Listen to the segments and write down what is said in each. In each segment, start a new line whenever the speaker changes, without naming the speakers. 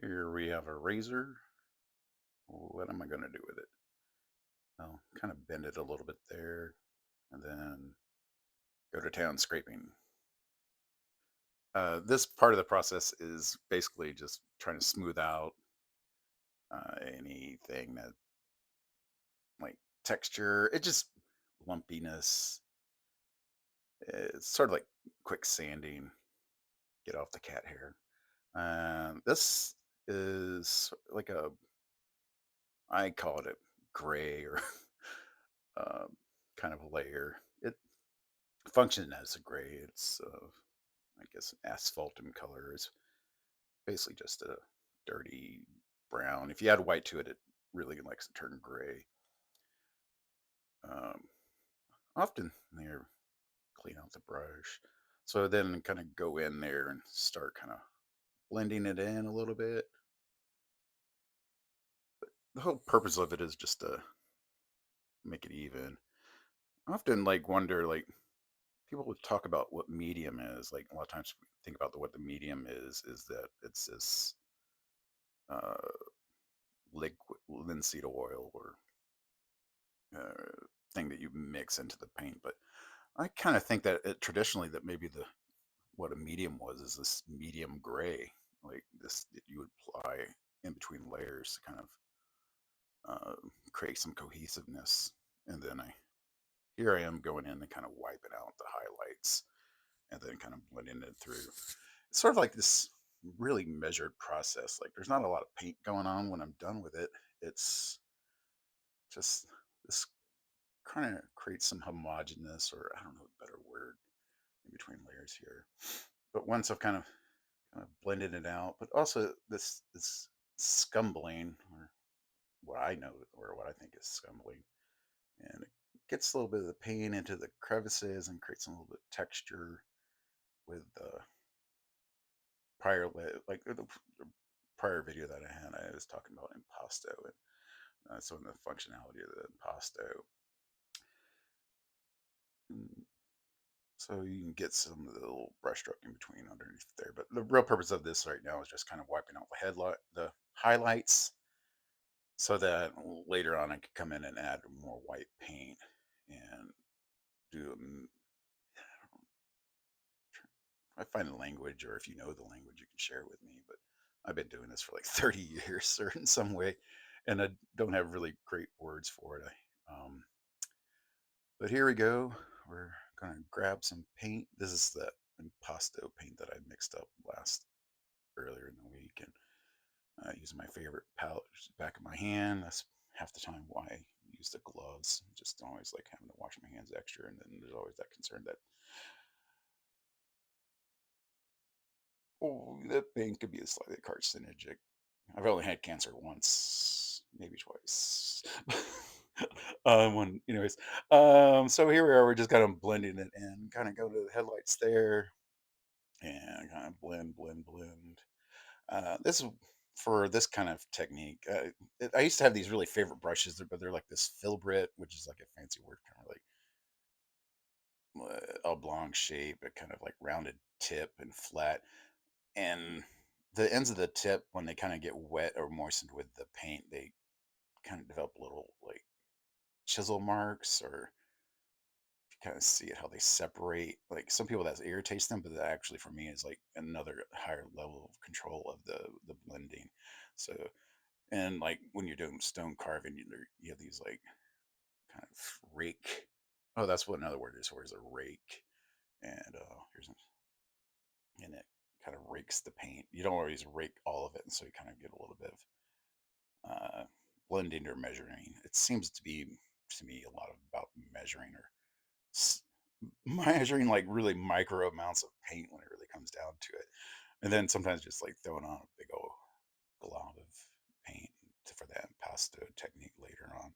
Here we have a razor. What am I going to do with it? I'll kind of bend it a little bit there and then go to town scraping. This part of the process is basically just trying to smooth out anything that, like, texture, it just lumpiness. It's sort of like quick sanding, get off the cat hair. This is like I call it a gray or um, kind of a layer. It functions as a gray. It's, I guess, an asphaltum color. Is basically just a dirty brown. If you add white to it, it really likes to turn gray. Um, Often they're clean out the brush. So then kind of go in there and start kind of blending it in a little bit. The whole purpose of it is just to make it even. I often like wonder, like, people would talk about what medium is. Like, a lot of times we think about what the medium is that it's this uh, liquid linseed oil or thing that you mix into the paint. But I kind of think that traditionally that maybe the what a medium was is this medium gray, like this that you would apply in between layers to kind of uh, create some cohesiveness. And then I here I am going in and kind of wiping out the highlights and then kind of blending it through. It's sort of like this really measured process. Like, there's not a lot of paint going on when I'm done with it. It's just this kind of creates some homogeneous, or I don't know a better word, in between layers here. But once I've kind of blended it out, but also this scumbling, or what I know, or what I think is scumbling, and it gets a little bit of the paint into the crevices and creates a little bit of texture with the like the prior video that I had. I was talking about impasto and some of the functionality of the impasto. Mm, So you can get some of the little brush stroke in between underneath there. But the real purpose of this right now is just kind of wiping out the headlight, the highlights, so that later on I could come in and add more white paint and do I find the language, or if you know the language, you can share it with me. But I've been doing this for like 30 years or in some way, and I don't have really great words for it. But here we go. We're gonna grab some paint. This is the impasto paint that I mixed up last earlier in the week, and using my favorite palette, which is the back of my hand. That's half the time why I use the gloves. Just don't always like having to wash my hands extra, and then there's always that concern that, oh, that paint could be slightly carcinogenic. I've only had cancer once, maybe twice. Anyways, so here we are. We're just kind of blending it in, kind of go to the headlights there, and kind of blend, blend, blend. This is for this kind of technique. I used to have these really favorite brushes, but they're like this filbert, which is like a fancy word, kind of like oblong shape, a kind of like rounded tip and flat. And the ends of the tip, when they kind of get wet or moistened with the paint, they kind of develop little like chisel marks, or you kind of see it how they separate. Like, some people that irritates them, but that actually for me is like another higher level of control of the blending. So, and like when you're doing stone carving, you have these like kind of rake. Oh, that's what another word is for, is a rake. And and it kind of rakes the paint. You don't always rake all of it, and so you kind of get a little bit of blending or measuring. It seems to be, to me, a lot about measuring, or s- measuring like really micro amounts of paint when it really comes down to it. And then sometimes just like throwing on a big old glob of paint for that impasto technique later on.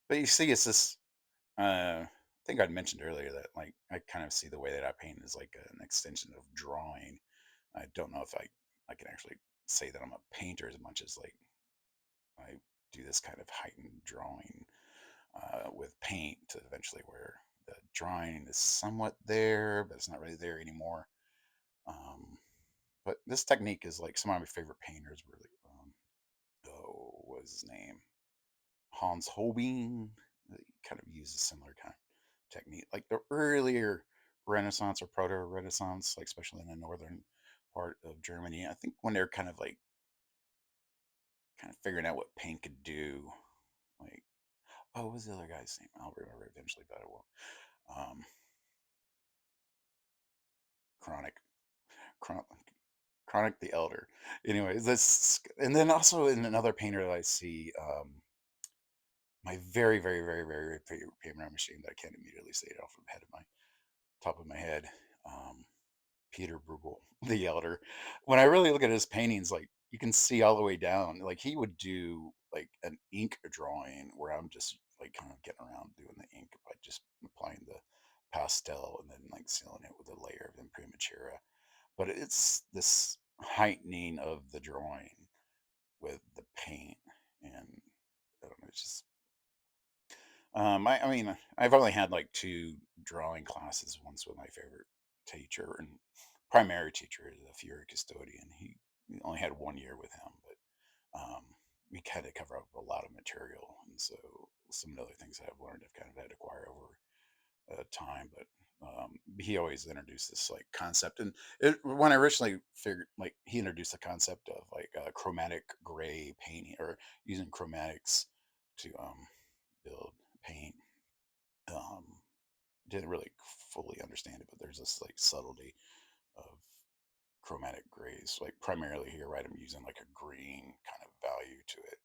But you see, it's this. I think I'd mentioned earlier that, like, I kind of see the way that I paint is like an extension of drawing. I don't know if I can actually say that I'm a painter as much as like I do this kind of heightened drawing with paint to eventually where the drawing is somewhat there, but it's not really there anymore. Um, But this technique is like some of my favorite painters really. Oh, what was his name? Hans Holbein. Kind of uses similar kind of technique, like the earlier Renaissance or proto Renaissance, like especially in the northern part of Germany. I think when they're kind of figuring out what paint could do. Like, oh, what was the other guy's name? I'll remember eventually, but I won't. Um, Chronic, Chron- Chronic the Elder. Anyways, this, and then also in another painter that I see, my very, very, very, very favorite painter machine that I can't immediately say it off the head of my top of my head. Um, Peter Bruegel, the Elder. When I really look at his paintings, like you can see all the way down. Like he would do like an ink drawing where I'm just like kind of getting around doing the ink by just applying the pastel and then like sealing it with a layer of imprimatura. But it's this heightening of the drawing with the paint, and I don't know, it's just I mean, I've only had like two drawing classes. Once with my favorite teacher and primary teacher, the Fury custodian. We only had 1 year with him, but we kind of cover up a lot of material, and so some of the other things that I've learned, I've kind of had to acquire over time. But he always introduced this like concept, and when I originally figured, like he introduced the concept of like chromatic gray painting or using chromatics to build paint. um didn't really fully understand it, but there's this like subtlety of chromatic grays, like primarily here, right? I'm using like a green kind of value to it,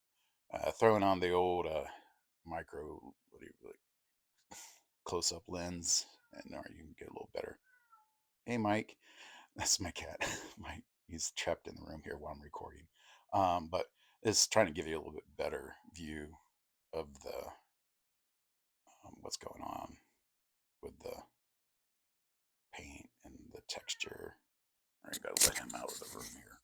throwing on the old micro, what do you like, close up lens, and or you can get a little better. Hey Mike, that's my cat. Mike, he's trapped in the room here while I'm recording. But it's trying to give you a little bit better view of the what's going on with the paint and the texture. I gotta let him out of the room here.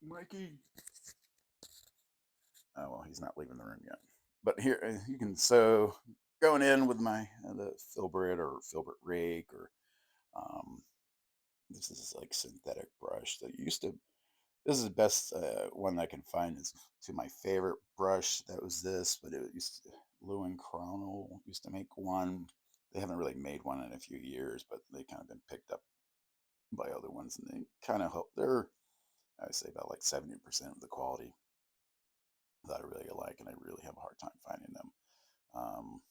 Mikey. Oh well, he's not leaving the room yet. But here you can, so going in with my the filbert or filbert rake, or um, this is like synthetic brush that used to. This is the best one I can find. Is to my favorite brush. That was this, but it used to, Lewin Chronal used to make one. They haven't really made one in a few years, but they kind of been picked up by other ones, and they kind of help. They're, I would say, about like 70% of the quality that I really like, and I really have a hard time finding them. Um,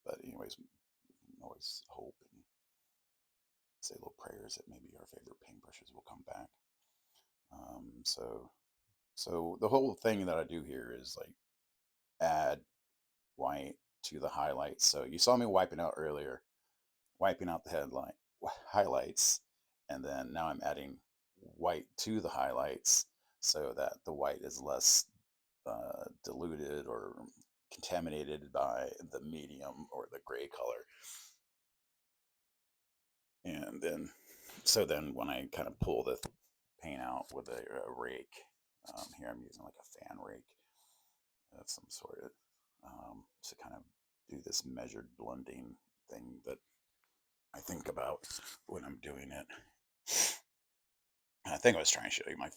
but anyways, we can always hope and say little prayers that maybe our favorite paintbrushes will come back. So the whole thing that I do here is like add white to the highlights. So you saw me wiping out earlier, wiping out the headline highlights, and then now I'm adding white to the highlights so that the white is less diluted or contaminated by the medium or the gray color. And then, so then when I kind of pull the paint out with a rake, here I'm using like a fan rake of some sort, to kind of do this measured blending thing that I think about when I'm doing it. I think I was trying to show you my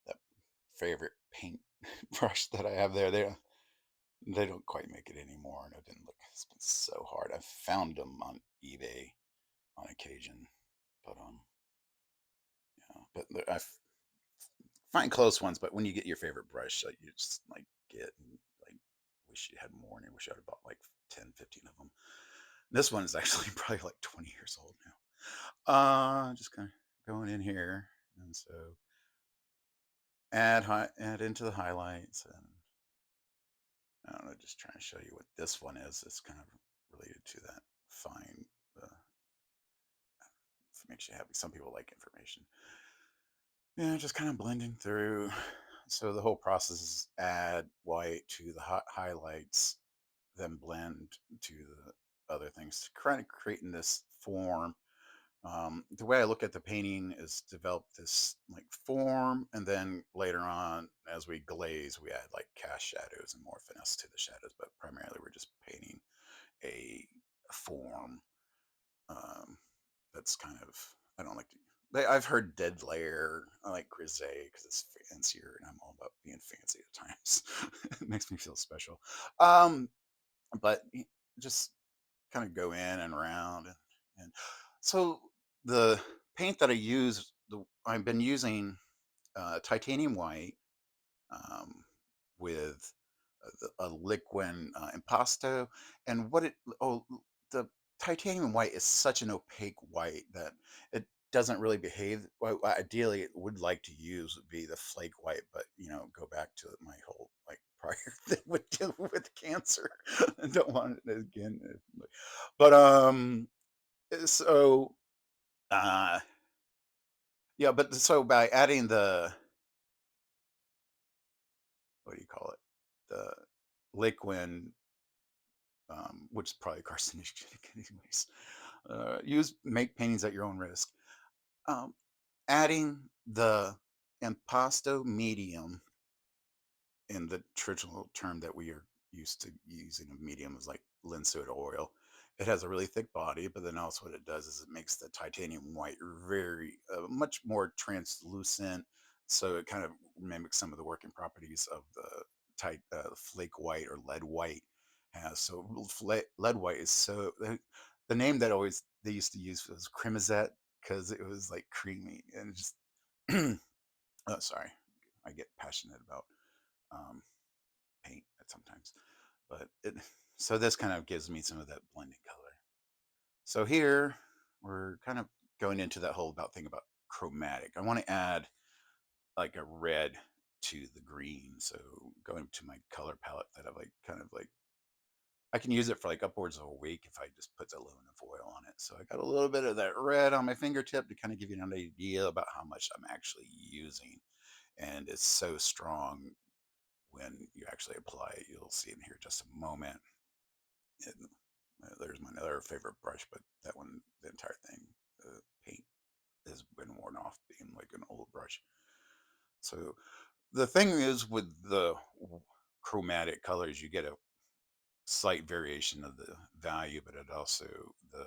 that favorite paint brush that I have there. They don't quite make it anymore, and it didn't look. It's been so hard. I've found them on eBay on occasion, but yeah. But find close ones. But when you get your favorite brush, you just like get and like wish you had more, and you wish I had bought like 10, 15 of them. This one is actually probably like 20 years old now. Just kind of going in here, and so add into the highlights, and I don't know, just trying to show you what this one is. It's kind of related to that fine. It makes you happy. Some people like information. Yeah, just kind of blending through. So the whole process is add white to the highlights, then blend to the other things, kind of creating this form. The way I look at the painting is develop this like form, and then later on, as we glaze, we add like cast shadows and more finesse to the shadows. But primarily, we're just painting. that's kind of, I don't like to. I've heard dead layer. I like grisaille because it's fancier, and I'm all about being fancy at times. It makes me feel special. Um, but just kind of go in and around, and so the paint that I use, I've been using titanium white, um, with a liquid impasto. And the titanium white is such an opaque white that it doesn't really behave. What ideally it would like to use would be the flake white, but go back to my whole like prior thing with dealing with cancer. I don't want it again. But so uh yeah, but so by adding the, what do you call it? The liquid, which is probably carcinogenic anyways. Use make paintings at your own risk. Um, Adding the impasto medium, in the traditional term that we are used to using of medium is like linseed oil. It has a really thick body, but then also what it does is it makes the titanium white very much more translucent. So it kind of mimics some of the working properties of the flake white or lead white has. So lead white is the name that always they used to use was cremazette because it was like creamy and just oh, sorry, I get passionate about um, paint at sometimes, but it so this kind of gives me some of that blending color. So here we're kind of going into that whole about thing about chromatic. I want to add like a red to the green. So going to my color palette that I like, kind of like I can use it for like upwards of a week if I just put the aluminum foil on it. So I got a little bit of that red on my fingertip to kind of give you an idea about how much I'm actually using. And it's so strong when you actually apply it. You'll see in here just a moment. And there's my other favorite brush, but that one, the entire thing, the paint has been worn off, being like an old brush. So the thing is with the chromatic colors, you get a slight variation of the value, but it also, the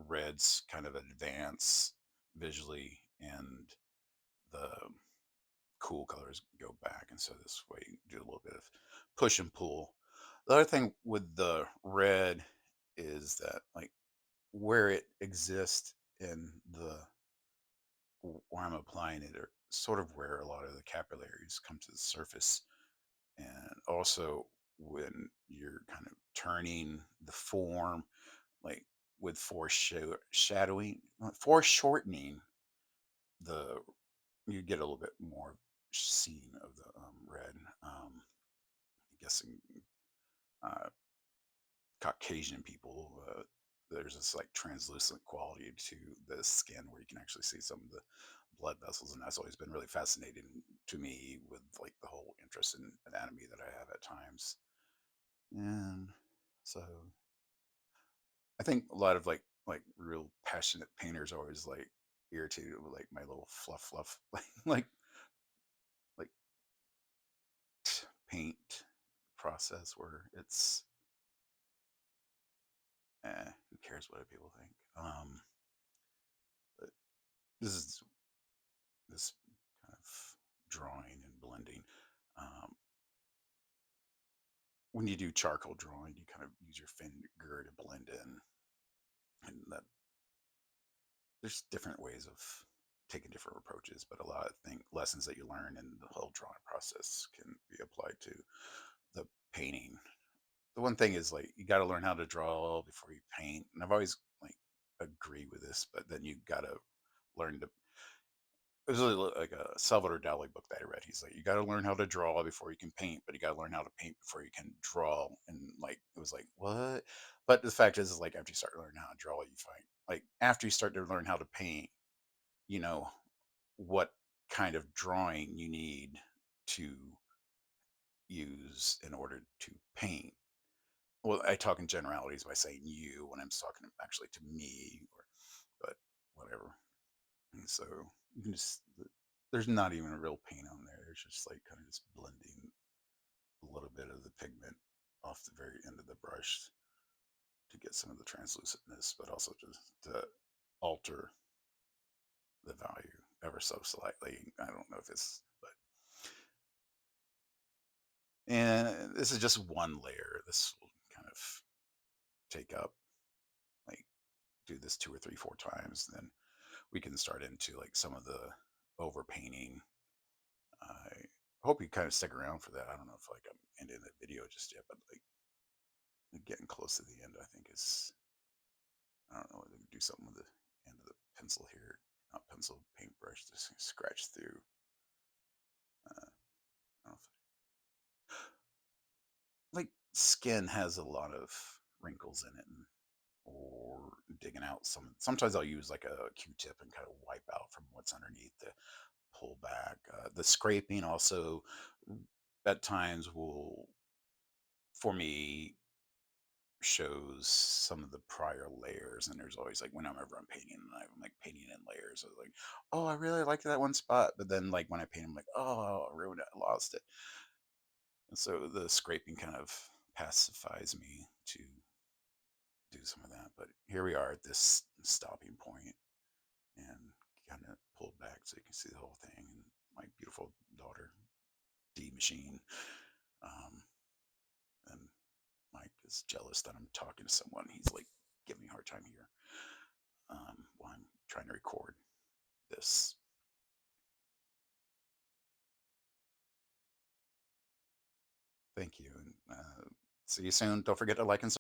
reds kind of advance visually, and the cool colors go back. And so this way you do a little bit of push and pull. The other thing with the red is that like where it exists in the where I'm applying it, or sort of where a lot of the capillaries come to the surface. And also when you're kind of turning the form, like with foreshadowing, foreshortening, the you get a little bit more scene of the red. I'm guessing uh, Caucasian people, there's this like translucent quality to the skin where you can actually see some of the blood vessels, and that's always been really fascinating to me with like the whole interest in anatomy that I have at times. And so I think a lot of like real passionate painters are always like irritated with like my little fluff like paint process where it's who cares what people think. But this is this kind of drawing and blending. Um, when you do charcoal drawing, you kind of use your finger to blend in, and that there's different ways of taking different approaches, but a lot of lessons that you learn in the whole drawing process can be applied to the painting. The one thing is like you got to learn how to draw before you paint, and I've always like agree with this, but then you got to learn to. It was really like a Salvador Dali book that I read. He's like, you got to learn how to draw before you can paint, but you got to learn how to paint before you can draw. And like, it was like, what? But the fact is like, after you start learning how to draw, you find like, after you start to learn how to paint, you know, what kind of drawing you need to use in order to paint. Well, I talk in generalities by saying you when I'm talking actually to me, or, but whatever. And so you can just, there's not even a real paint on there. It's just like kind of just blending a little bit of the pigment off the very end of the brush to get some of the translucentness, but also just to alter. the value ever so slightly. I don't know if it's, but and this is just one layer. This will kind of take up like do this two or three, four times, then we can start into like some of the overpainting. I hope you kind of stick around for that. I don't know if like I'm ending the video just yet, but like getting close to the end, I think is I don't know. We can do something with the end of the pencil here, not pencil, paintbrush, just scratch through. I don't know if, like skin has a lot of wrinkles in it, and, or digging out some. Sometimes I'll use like a Q-tip and kind of wipe out from what's underneath to pull back. The scraping also at times will, for me, shows some of the prior layers. And there's always like whenever I'm painting and I'm like painting in layers, I was like, oh, I really like that one spot. But then like when I paint, I'm like, oh, I ruined it, I lost it. And so the scraping kind of pacifies me to do some of that. But here we are at this stopping point and kind of pulled back so you can see the whole thing. And my beautiful daughter, D Machine, um, and Mike is jealous that I'm talking to someone. He's like giving me a hard time here while I'm trying to record this. Thank you. And see you soon. Don't forget to like and